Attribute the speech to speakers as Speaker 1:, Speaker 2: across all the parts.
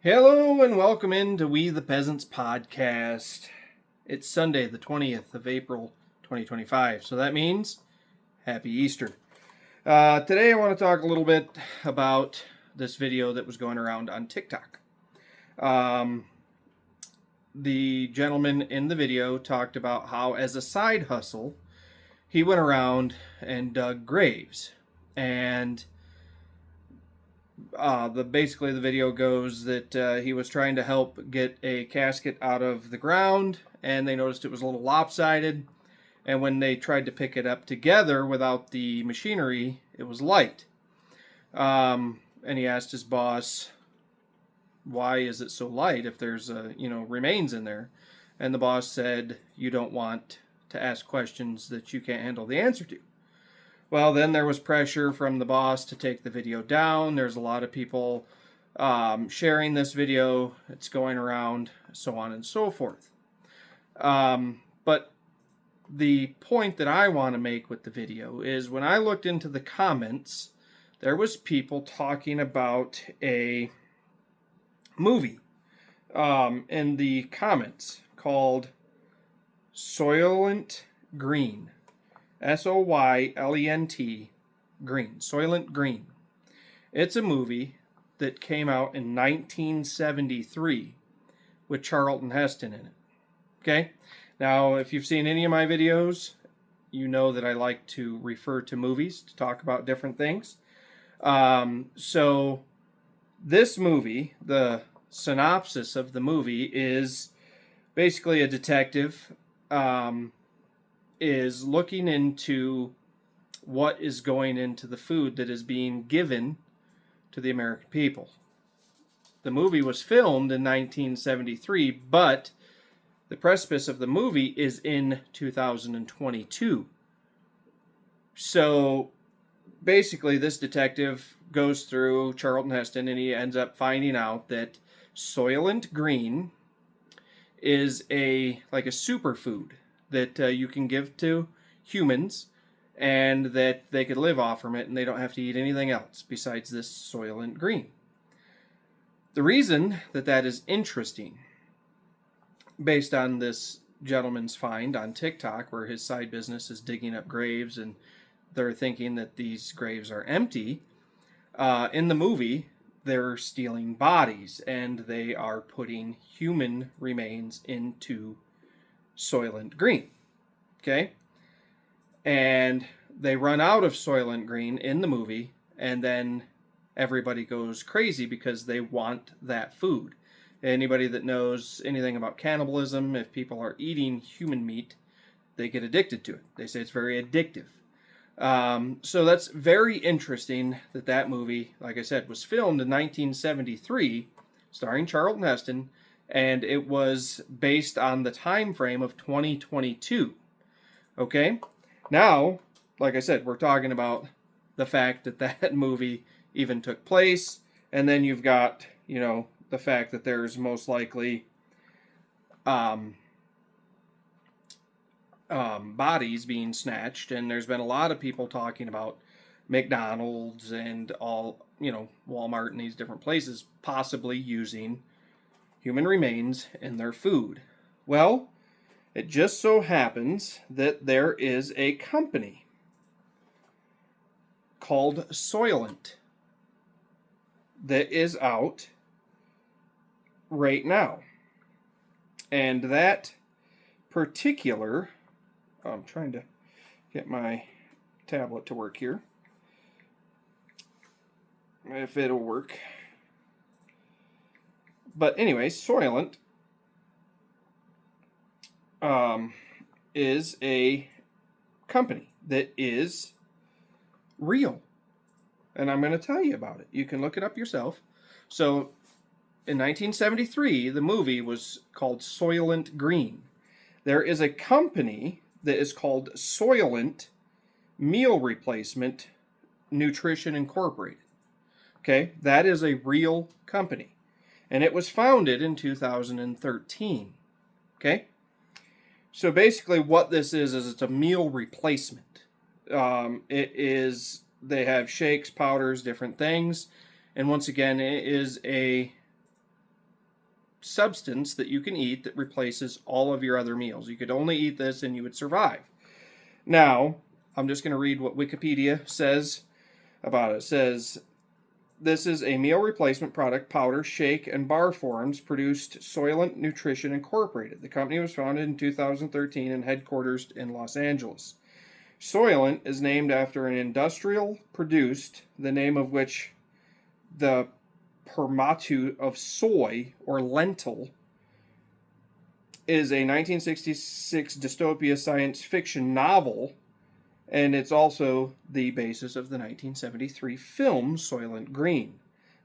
Speaker 1: Hello and welcome into We the Peasants podcast. It's Sunday, the 20th of April, 2025. So that means Happy Easter. Today I want to talk a little bit about this video that was going around on TikTok. The gentleman in the video talked about how, as a side hustle, he went around and dug graves. And basically the video goes that he was trying to help get a casket out of the ground, and they noticed it was a little lopsided, and when they tried to pick it up together without the machinery, it was light. And he asked his boss, why is it so light if there's remains in there? And the boss said, you don't want to ask questions that you can't handle the answer to. Well, then there was pressure from the boss to take the video down. There's a lot of people sharing this video. It's going around, so on and so forth. But the point that I want to make with the video is when I looked into the comments, there was people talking about a movie in the comments called Soylent Green. Soylent Green. Soylent Green. It's a movie that came out in 1973 with Charlton Heston in it. Okay? Now, if you've seen any of my videos, you know that I like to refer to movies to talk about different things. So this movie, the synopsis of the movie is basically a detective is looking into what is going into the food that is being given to the American people. The movie was filmed in 1973, but the precipice of the movie is in 2022. So basically this detective goes through Charlton Heston and he ends up finding out that Soylent Green is a superfood that you can give to humans and that they could live off from it and they don't have to eat anything else besides this Soylent Green. The reason that is interesting, based on this gentleman's find on TikTok where his side business is digging up graves and they're thinking that these graves are empty, in the movie they're stealing bodies and they are putting human remains into Soylent Green. Okay? And they run out of Soylent Green in the movie, and then everybody goes crazy because they want that food. Anybody that knows anything about cannibalism, if people are eating human meat, they get addicted to it. They say it's very addictive. So that's very interesting that movie, like I said, was filmed in 1973, starring Charlton Heston, and it was based on the time frame of 2022. Okay? Now, like I said, we're talking about the fact that movie even took place, and then you've got, the fact that there's most likely bodies being snatched, and there's been a lot of people talking about McDonald's and all, Walmart and these different places possibly using human remains in their food. Well, it just so happens that there is a company called Soylent that is out right now. And that particular, I'm trying to get my tablet to work here, if it'll work. But anyway, Soylent is a company that is real. And I'm going to tell you about it. You can look it up yourself. So in 1973, the movie was called Soylent Green. There is a company that is called Soylent Meal Replacement Nutrition Incorporated. Okay, that is a real company. And it was founded in 2013. Okay? So basically what this is it's a meal replacement. They have shakes, powders, different things. And once again, it is a substance that you can eat that replaces all of your other meals. You could only eat this and you would survive. Now, I'm just going to read what Wikipedia says about it. It says, this is a meal replacement product, powder, shake, and bar forms, produced Soylent Nutrition Incorporated. The company was founded in 2013 and headquartered in Los Angeles. Soylent is named after an industrial produced, the name of which the portmanteau of soy or lentil is a 1966 dystopia science fiction novel, and it's also the basis of the 1973 film Soylent Green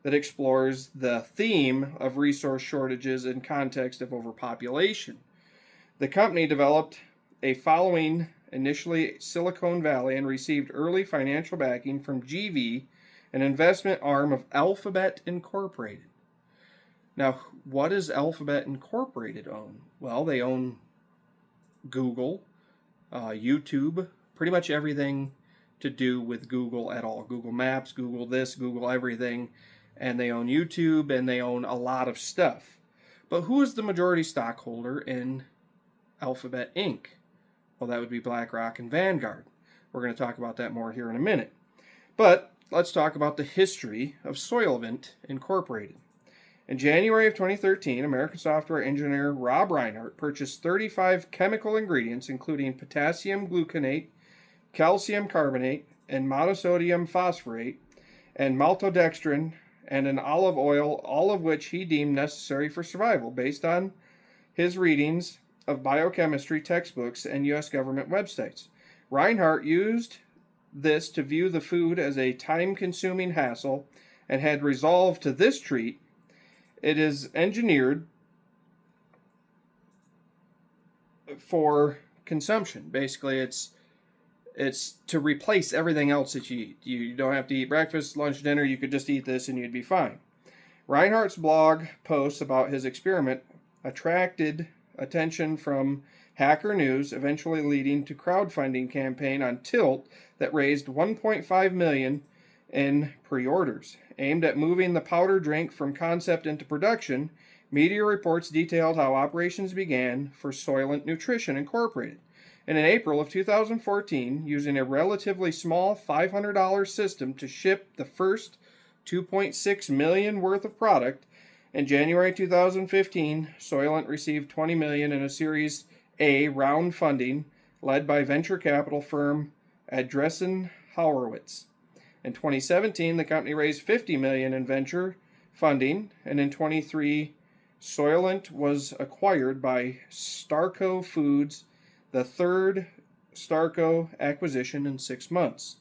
Speaker 1: that explores the theme of resource shortages in context of overpopulation. The company developed a following initially Silicon Valley and received early financial backing from GV, an investment arm of Alphabet Incorporated. Now, what does Alphabet Incorporated own? Well, they own Google, YouTube, pretty much everything to do with Google at all. Google Maps, Google this, Google everything. And they own YouTube, and they own a lot of stuff. But who is the majority stockholder in Alphabet Inc.? Well, that would be BlackRock and Vanguard. We're going to talk about that more here in a minute. But let's talk about the history of Soylent Incorporated. In January of 2013, American software engineer Rob Reinhart purchased 35 chemical ingredients, including potassium gluconate, calcium carbonate, and monosodium phosphate, and maltodextrin, and an olive oil, all of which he deemed necessary for survival, based on his readings of biochemistry textbooks and U.S. government websites. Reinhart used this to view the food as a time-consuming hassle and had resolved to this treat. It is engineered for consumption. Basically, it's to replace everything else that you eat. You don't have to eat breakfast, lunch, dinner. You could just eat this and you'd be fine. Reinhardt's blog posts about his experiment attracted attention from Hacker News, eventually leading to crowdfunding campaign on Tilt that raised $1.5 million in pre-orders. Aimed at moving the powder drink from concept into production, media reports detailed how operations began for Soylent Nutrition Incorporated. And in April of 2014, using a relatively small $500 system to ship the first $2.6 million worth of product, in January 2015, Soylent received $20 million in a Series A round funding led by venture capital firm Andreessen Horowitz. In 2017, the company raised $50 million in venture funding, and in 2023, Soylent was acquired by Starco Foods, the third Starco acquisition in 6 months.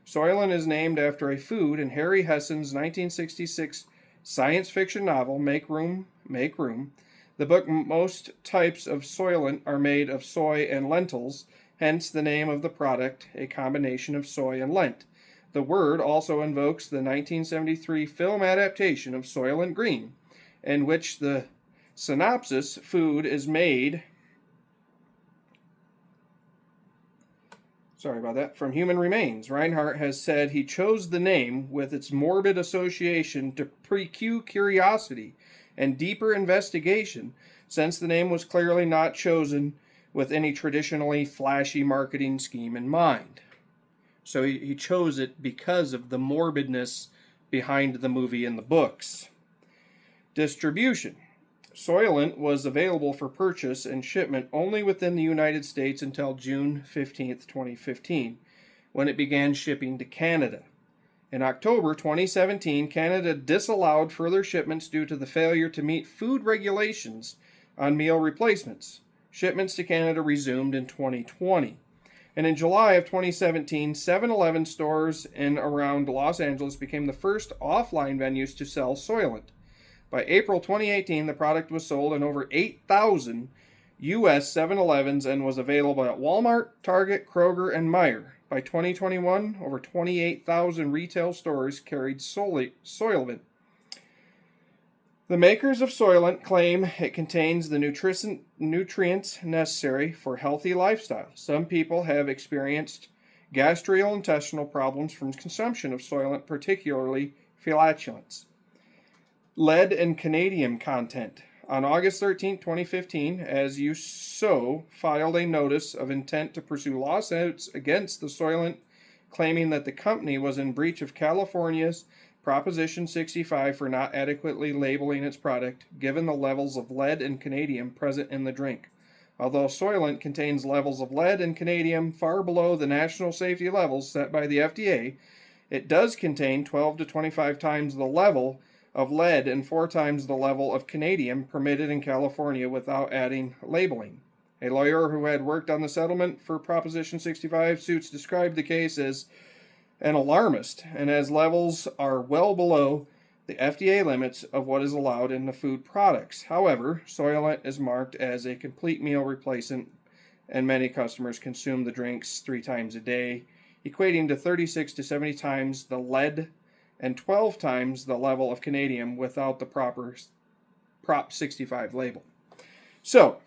Speaker 1: Soylent is named after a food in Harry Hessen's 1966 science fiction novel, Make Room, Make Room. The book, most types of Soylent are made of soy and lentils, hence the name of the product, a combination of soy and lent. The word also invokes the 1973 film adaptation of Soylent Green, in which the synopsis food is made from human remains. Reinhart has said he chose the name with its morbid association to pique curiosity and deeper investigation, since the name was clearly not chosen with any traditionally flashy marketing scheme in mind. So he chose it because of the morbidness behind the movie and the books. Distribution. Soylent was available for purchase and shipment only within the United States until June 15, 2015, when it began shipping to Canada. In October 2017, Canada disallowed further shipments due to the failure to meet food regulations on meal replacements. Shipments to Canada resumed in 2020. And in July of 2017, 7-Eleven stores in around Los Angeles became the first offline venues to sell Soylent. By April 2018, the product was sold in over 8,000 U.S. 7-Elevens and was available at Walmart, Target, Kroger, and Meijer. By 2021, over 28,000 retail stores carried Soylent. The makers of Soylent claim it contains the nutrients necessary for healthy lifestyle. Some people have experienced gastrointestinal problems from consumption of Soylent, particularly flatulence. Lead and cadmium content. On August 13, 2015, As You Sow filed a notice of intent to pursue lawsuits against the Soylent, claiming that the company was in breach of California's Proposition 65 for not adequately labeling its product, given the levels of lead and cadmium present in the drink. Although Soylent contains levels of lead and cadmium far below the national safety levels set by the FDA, it does contain 12 to 25 times the level of lead and 4 times the level of cadmium permitted in California without adding labeling. A lawyer who had worked on the settlement for Proposition 65 suits described the case as an alarmist, and as levels are well below the FDA limits of what is allowed in the food products. However, Soylent is marked as a complete meal replacement, and many customers consume the drinks 3 times a day, equating to 36 to 70 times the lead and 12 times the level of cadmium without the proper Prop 65 label. So,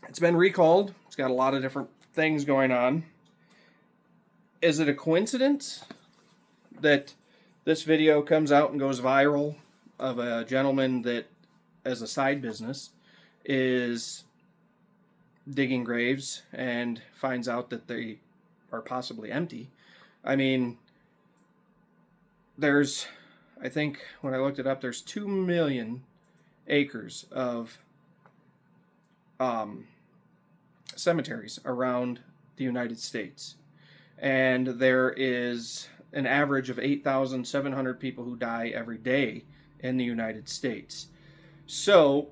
Speaker 1: it's been recalled. It's got a lot of different things going on. Is it a coincidence that this video comes out and goes viral of a gentleman that, as a side business, is digging graves and finds out that they are possibly empty? I mean, I think when I looked it up, there's 2 million acres of cemeteries around the United States. And there is an average of 8,700 people who die every day in the United States. So,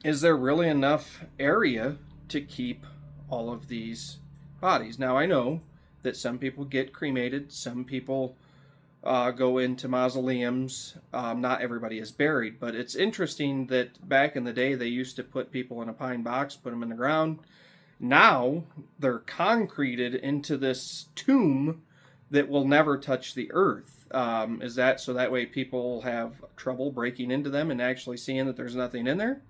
Speaker 1: is there really enough area to keep all of these bodies? Now, I know that some people get cremated, some people go into mausoleums. Not everybody is buried, but it's interesting that back in the day they used to put people in a pine box, put them in the ground. Now they're concreted into this tomb that will never touch the earth. Is that so that way people have trouble breaking into them and actually seeing that there's nothing in there?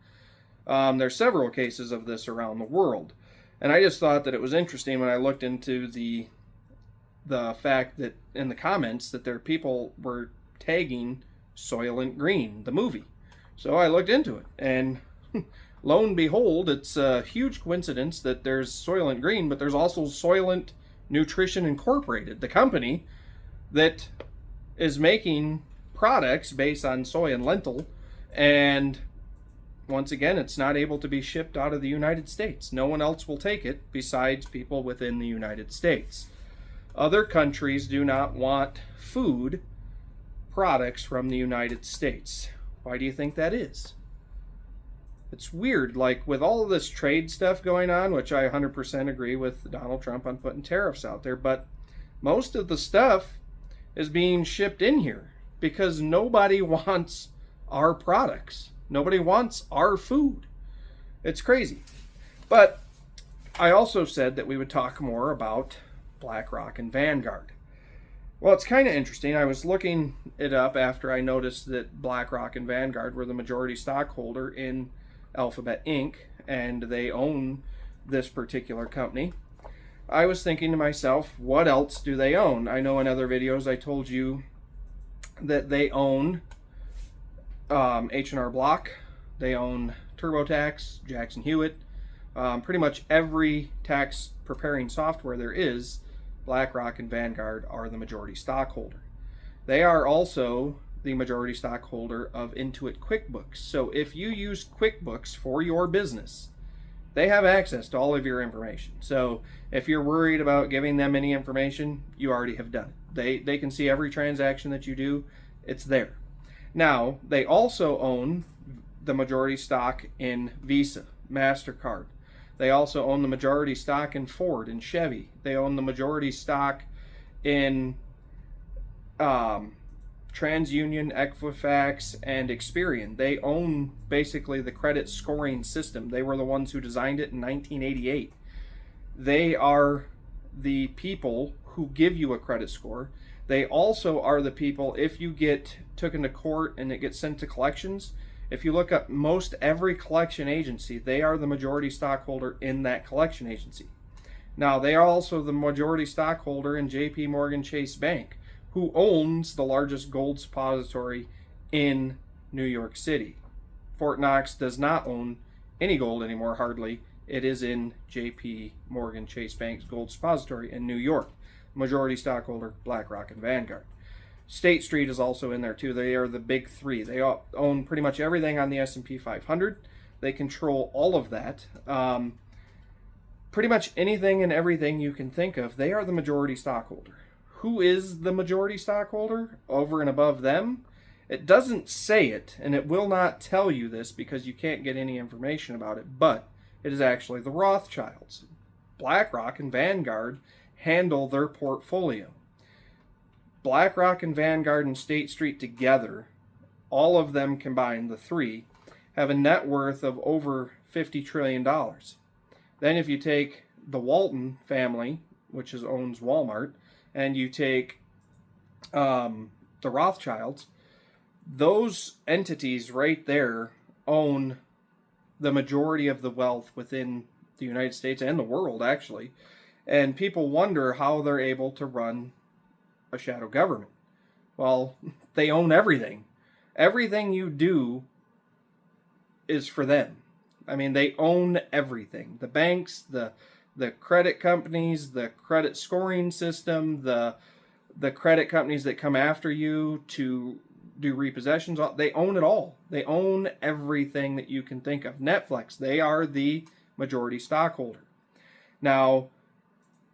Speaker 1: There's several cases of this around the world. And I just thought that it was interesting when I looked into the fact that in the comments that there people were tagging Soylent Green, the movie. So I looked into it, and lo and behold, it's a huge coincidence that there's Soylent Green, but there's also Soylent Nutrition Incorporated, the company that is making products based on soy and lentil, and once again, it's not able to be shipped out of the United States. No one else will take it besides people within the United States. Other countries do not want food products from the United States. Why do you think that is? It's weird, like with all of this trade stuff going on, which I 100% agree with Donald Trump on putting tariffs out there, but most of the stuff is being shipped in here because nobody wants our products. Nobody wants our food. It's crazy. But I also said that we would talk more about BlackRock and Vanguard. Well, it's kind of interesting. I was looking it up after I noticed that BlackRock and Vanguard were the majority stockholder in Alphabet Inc., and they own this particular company. I was thinking to myself, what else do they own? I know in other videos I told you that they own H&R Block, they own TurboTax, Jackson Hewitt, pretty much every tax preparing software there is. BlackRock and Vanguard are the majority stockholder. They are also the majority stockholder of Intuit QuickBooks. So if you use QuickBooks for your business, they have access to all of your information. So if you're worried about giving them any information, you already have done it. They can see every transaction that you do. It's there. Now, they also own the majority stock in Visa, MasterCard. They also own the majority stock in Ford and Chevy. They own the majority stock in TransUnion, Equifax, and Experian. They own basically the credit scoring system. They were the ones who designed it in 1988. They are the people who give you a credit score. They also are the people, if you get taken to court and it gets sent to collections, if you look up most every collection agency, they are the majority stockholder in that collection agency. Now, they are also the majority stockholder in JP Morgan Chase Bank, who owns the largest gold suppository in New York City. Fort Knox does not own any gold anymore, hardly. It is in J.P. Morgan Chase Bank's Gold Depository in New York. Majority stockholder, BlackRock and Vanguard. State Street is also in there too. They are the big three. They own pretty much everything on the S&P 500. They control all of that. Pretty much anything and everything you can think of, they are the majority stockholder. Who is the majority stockholder over and above them? It doesn't say it, and it will not tell you this because you can't get any information about it, but it is actually the Rothschilds. BlackRock and Vanguard handle their portfolio. BlackRock and Vanguard and State Street together, all of them combined, the three, have a net worth of over $50 trillion. Then if you take the Walton family, which owns Walmart, and you take the Rothschilds, those entities right there own the majority of the wealth within the United States and the world, actually. And people wonder how they're able to run a shadow government. Well, they own everything. Everything you do is for them. I mean, they own everything. The banks, the credit companies, the credit scoring system, the credit companies that come after you to do repossessions, they own it all. They own everything that you can think of. Netflix, they are the majority stockholder. Now,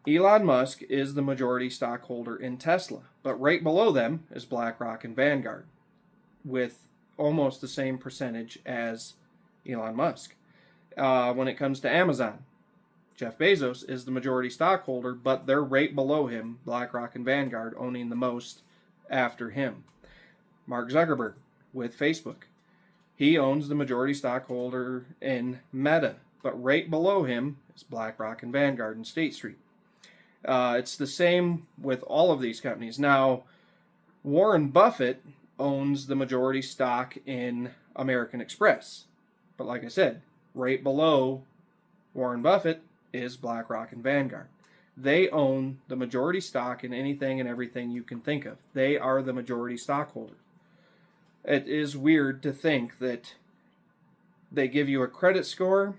Speaker 1: Elon Musk is the majority stockholder in Tesla, but right below them is BlackRock and Vanguard with almost the same percentage as Elon Musk. When it comes to Amazon, Jeff Bezos is the majority stockholder, but they're right below him, BlackRock and Vanguard, owning the most after him. Mark Zuckerberg with Facebook. He owns the majority stockholder in Meta, but right below him is BlackRock and Vanguard and State Street. It's the same with all of these companies. Now, Warren Buffett owns the majority stock in American Express. But like I said, right below Warren Buffett is BlackRock and Vanguard. They own the majority stock in anything and everything you can think of. They are the majority stockholder. It is weird to think that they give you a credit score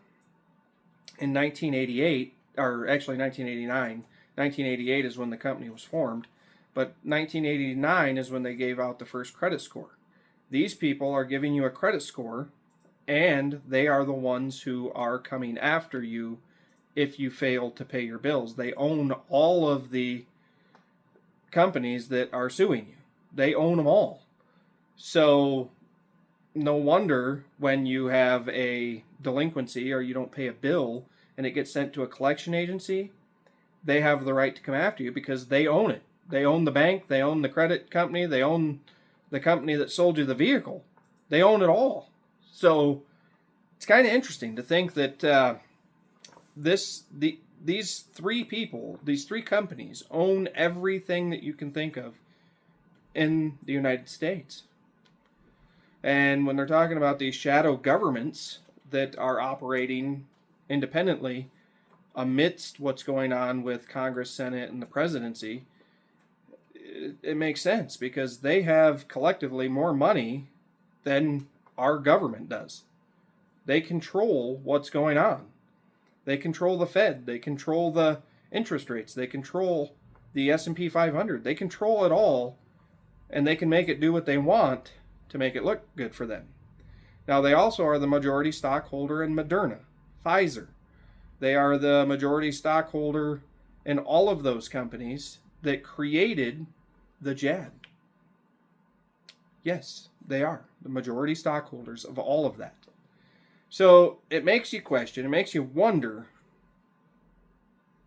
Speaker 1: in 1988, or actually 1989. 1988 is when the company was formed, but 1989 is when they gave out the first credit score. These people are giving you a credit score, and they are the ones who are coming after you if you fail to pay your bills. They own all of the companies that are suing you. They own them all. So no wonder when you have a delinquency or you don't pay a bill and it gets sent to a collection agency, they have the right to come after you because they own it. They own the bank, they own the credit company, they own the company that sold you the vehicle. They own it all. So it's kind of interesting to think that these three people, these three companies, own everything that you can think of in the United States. And when they're talking about these shadow governments that are operating independently amidst what's going on with Congress, Senate, and the presidency, it makes sense because they have collectively more money than our government does. They control what's going on. They control the Fed. They control the interest rates. They control the S&P 500. They control it all, and they can make it do what they want to make it look good for them. Now, they also are the majority stockholder in Moderna, Pfizer. They are the majority stockholder in all of those companies that created the jab. Yes, they are the majority stockholders of all of that. So it makes you question, it makes you wonder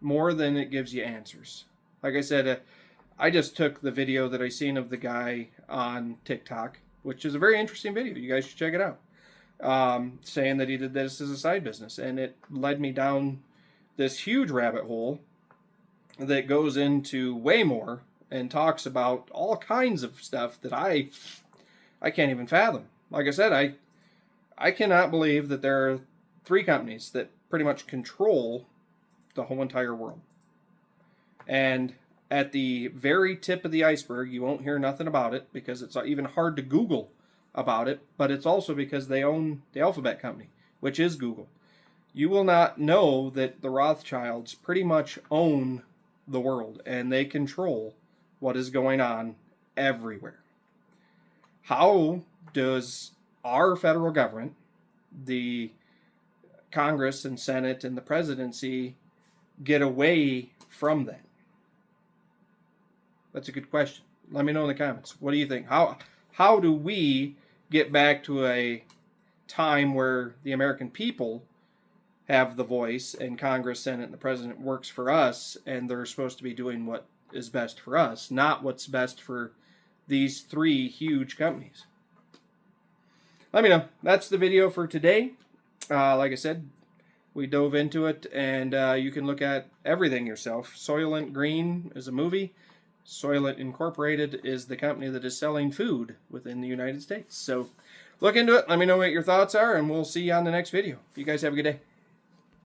Speaker 1: more than it gives you answers. Like I said, I just took the video that I seen of the guy on TikTok, which is a very interesting video. You guys should check it out. Saying that he did this as a side business. And it led me down this huge rabbit hole that goes into way more and talks about all kinds of stuff that I can't even fathom. Like I said, I cannot believe that there are three companies that pretty much control the whole entire world. And at the very tip of the iceberg, you won't hear nothing about it because it's even hard to Google about it, but it's also because they own the Alphabet company, which is Google. You will not know that the Rothschilds pretty much own the world, and they control what is going on everywhere. How does our federal government, the Congress and Senate and the presidency, get away from that? That's a good question. Let me know in the comments. What do you think? How do we get back to a time where the American people have the voice and Congress, Senate, and the president works for us, and they're supposed to be doing what is best for us, not what's best for these three huge companies? Let me know. That's the video for today. Like I said, we dove into it, and you can look at everything yourself. Soylent Green is a movie. Soylent Incorporated is the company that is selling food within the United States. So look into it. Let me know what your thoughts are, and we'll see you on the next video. You guys have a good day.